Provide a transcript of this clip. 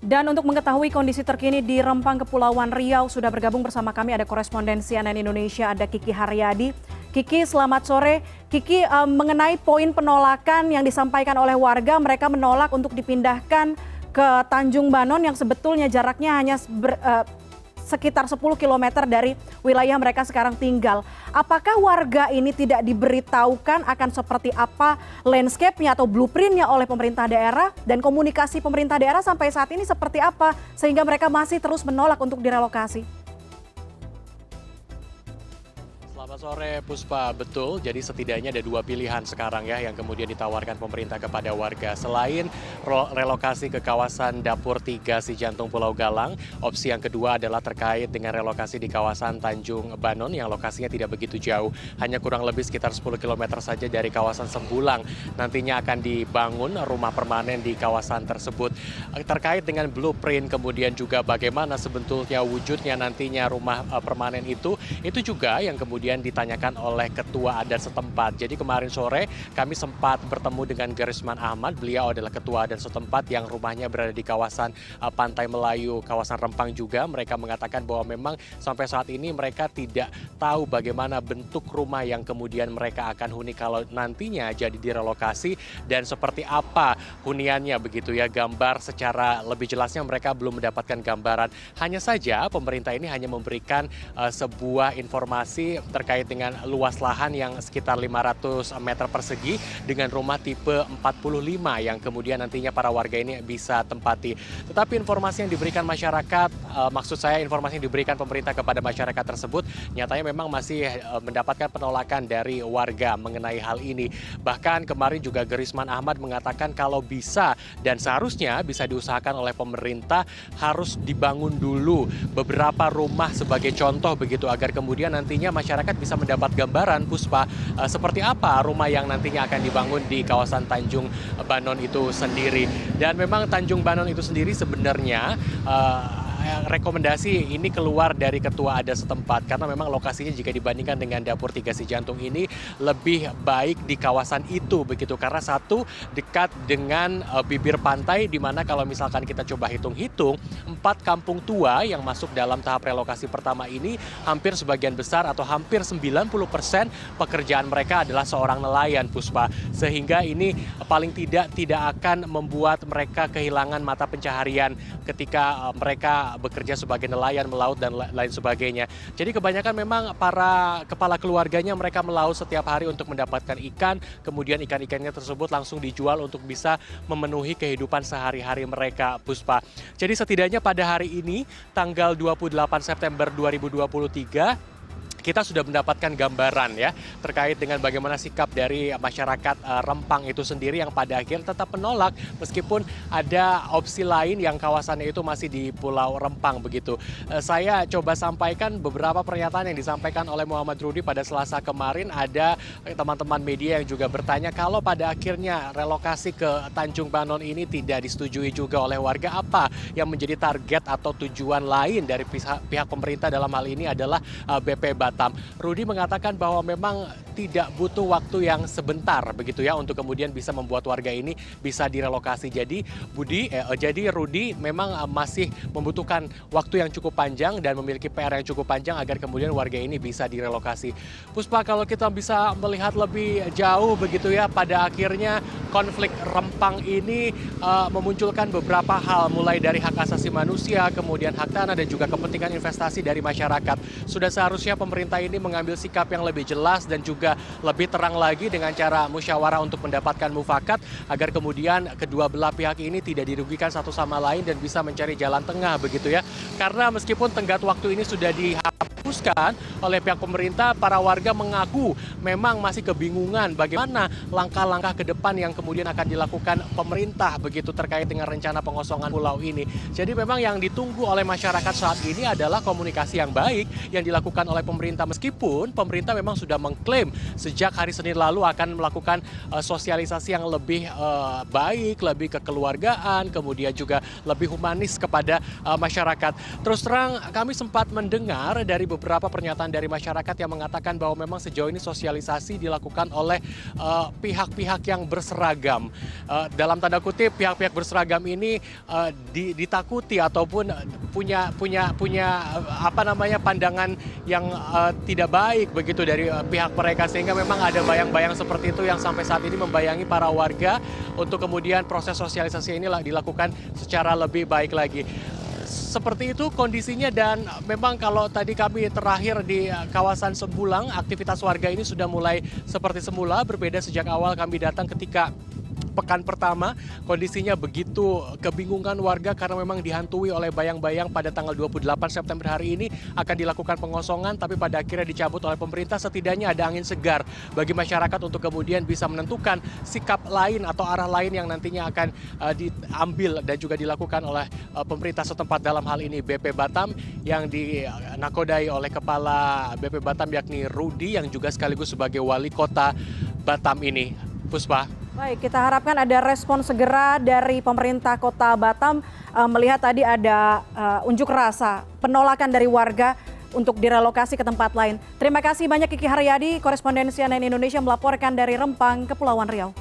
Dan untuk mengetahui kondisi terkini di Rempang, Kepulauan Riau, sudah bergabung bersama kami ada korespondensi CNN Indonesia, ada Kiki Haryadi. Kiki, selamat sore. Kiki, mengenai poin penolakan yang disampaikan oleh warga, mereka menolak untuk dipindahkan ke Tanjung Banon yang sebetulnya jaraknya hanya sekitar 10 km dari wilayah mereka sekarang tinggal. Apakah warga ini tidak diberitahukan akan seperti apa landscape-nya atau blueprint-nya oleh pemerintah daerah, dan komunikasi pemerintah daerah sampai saat ini seperti apa sehingga mereka masih terus menolak untuk direlokasi? Selamat sore Puspa, betul. Jadi setidaknya ada dua pilihan sekarang ya yang kemudian ditawarkan pemerintah kepada warga. Selain relokasi ke kawasan Dapur 3 Si Jantung Pulau Galang, opsi yang kedua adalah terkait dengan relokasi di kawasan Tanjung Banon yang lokasinya tidak begitu jauh. Hanya kurang lebih sekitar 10 km saja dari kawasan Sembulang. Nantinya akan dibangun rumah permanen di kawasan tersebut. Terkait dengan blueprint kemudian juga bagaimana sebetulnya wujudnya nantinya rumah permanen itu juga yang kemudian ditanyakan oleh ketua adat setempat. Jadi kemarin sore kami sempat bertemu dengan Garisman Ahmad. Beliau adalah ketua adat setempat yang rumahnya berada di kawasan Pantai Melayu, kawasan Rempang juga. Mereka mengatakan bahwa memang sampai saat ini mereka tidak tahu bagaimana bentuk rumah yang kemudian mereka akan huni kalau nantinya jadi direlokasi dan seperti apa huniannya begitu ya. Gambar secara lebih jelasnya mereka belum mendapatkan gambaran. Hanya saja pemerintah ini hanya memberikan sebuah informasi terkait dengan luas lahan yang sekitar 500 meter persegi dengan rumah tipe 45 yang kemudian nantinya para warga ini bisa tempati. Tetapi informasi yang diberikan masyarakat, maksud saya informasi yang diberikan pemerintah kepada masyarakat tersebut nyatanya memang masih mendapatkan penolakan dari warga mengenai hal ini. Bahkan kemarin juga Garisman Ahmad mengatakan kalau bisa dan seharusnya bisa diusahakan oleh pemerintah harus dibangun dulu beberapa rumah sebagai contoh begitu agar kemudian nantinya masyarakat bisa mendapat gambaran Puspa seperti apa rumah yang nantinya akan dibangun di kawasan Tanjung Banon itu sendiri. Dan memang Tanjung Banon itu sendiri sebenarnya rekomendasi ini keluar dari ketua adat setempat karena memang lokasinya jika dibandingkan dengan Dapur 3 Si Jantung ini lebih baik di kawasan itu begitu karena satu dekat dengan bibir pantai di mana kalau misalkan kita coba hitung-hitung 4 kampung tua yang masuk dalam tahap relokasi pertama ini hampir sebagian besar atau hampir 90% pekerjaan mereka adalah seorang nelayan Puspa, sehingga ini paling tidak akan membuat mereka kehilangan mata pencaharian ketika mereka bekerja sebagai nelayan melaut dan lain sebagainya. Jadi kebanyakan memang para kepala keluarganya mereka melaut setiap hari untuk mendapatkan ikan, kemudian ikan-ikannya tersebut langsung dijual untuk bisa memenuhi kehidupan sehari-hari mereka Puspa. Jadi setidaknya pada hari ini tanggal 28 September 2023 kita sudah mendapatkan gambaran ya terkait dengan bagaimana sikap dari masyarakat Rempang itu sendiri yang pada akhirnya tetap menolak meskipun ada opsi lain yang kawasannya itu masih di Pulau Rempang begitu. Saya coba sampaikan beberapa pernyataan yang disampaikan oleh Muhammad Rudi pada Selasa kemarin. Ada teman-teman media yang juga bertanya kalau pada akhirnya relokasi ke Tanjung Banon ini tidak disetujui juga oleh warga, apa yang menjadi target atau tujuan lain dari pihak pemerintah dalam hal ini adalah BP Batam. Rudi mengatakan bahwa memang tidak butuh waktu yang sebentar begitu ya untuk kemudian bisa membuat warga ini bisa direlokasi. Jadi Rudi memang masih membutuhkan waktu yang cukup panjang dan memiliki PR yang cukup panjang agar kemudian warga ini bisa direlokasi. Puspa, kalau kita bisa melihat lebih jauh begitu ya, pada akhirnya konflik Rempang ini memunculkan beberapa hal mulai dari hak asasi manusia, kemudian hak tanah dan juga kepentingan investasi dari masyarakat. Sudah seharusnya pemerintah ini mengambil sikap yang lebih jelas dan juga lebih terang lagi dengan cara musyawarah untuk mendapatkan mufakat agar kemudian kedua belah pihak ini tidak dirugikan satu sama lain dan bisa mencari jalan tengah begitu ya. Karena meskipun tenggat waktu ini sudah dihapuskan oleh pihak pemerintah, para warga mengaku memang masih kebingungan bagaimana langkah-langkah ke depan yang kemudian akan dilakukan pemerintah begitu terkait dengan rencana pengosongan pulau ini. Jadi memang yang ditunggu oleh masyarakat saat ini adalah komunikasi yang baik yang dilakukan oleh pemerintah, meskipun pemerintah memang sudah mengklaim sejak hari Senin lalu akan melakukan sosialisasi yang lebih baik, lebih kekeluargaan, kemudian juga lebih humanis kepada masyarakat. Terus terang kami sempat mendengar dari beberapa pernyataan dari masyarakat yang mengatakan bahwa memang sejauh ini sosialisasi dilakukan oleh pihak-pihak yang berseragam. Dalam tanda kutip, pihak-pihak berseragam ini ditakuti ataupun punya pandangan yang tidak baik begitu dari pihak mereka, sehingga memang ada bayang-bayang seperti itu yang sampai saat ini membayangi para warga untuk kemudian proses sosialisasi ini dilakukan secara lebih baik lagi. Seperti itu kondisinya, dan memang kalau tadi kami terakhir di kawasan Sembulang, aktivitas warga ini sudah mulai seperti semula, berbeda sejak awal kami datang ketika pekan pertama. Kondisinya begitu kebingungan warga karena memang dihantui oleh bayang-bayang pada tanggal 28 September hari ini akan dilakukan pengosongan, tapi pada akhirnya dicabut oleh pemerintah. Setidaknya ada angin segar bagi masyarakat untuk kemudian bisa menentukan sikap lain atau arah lain yang nantinya akan diambil dan juga dilakukan oleh pemerintah setempat, dalam hal ini BP Batam yang dinakodai oleh Kepala BP Batam yakni Rudi, yang juga sekaligus sebagai wali kota Batam ini. Puspa. Baik, kita harapkan ada respon segera dari pemerintah Kota Batam melihat tadi ada unjuk rasa penolakan dari warga untuk direlokasi ke tempat lain. Terima kasih banyak Kiki Haryadi, korespondensi CNN Indonesia melaporkan dari Rempang, Kepulauan Riau.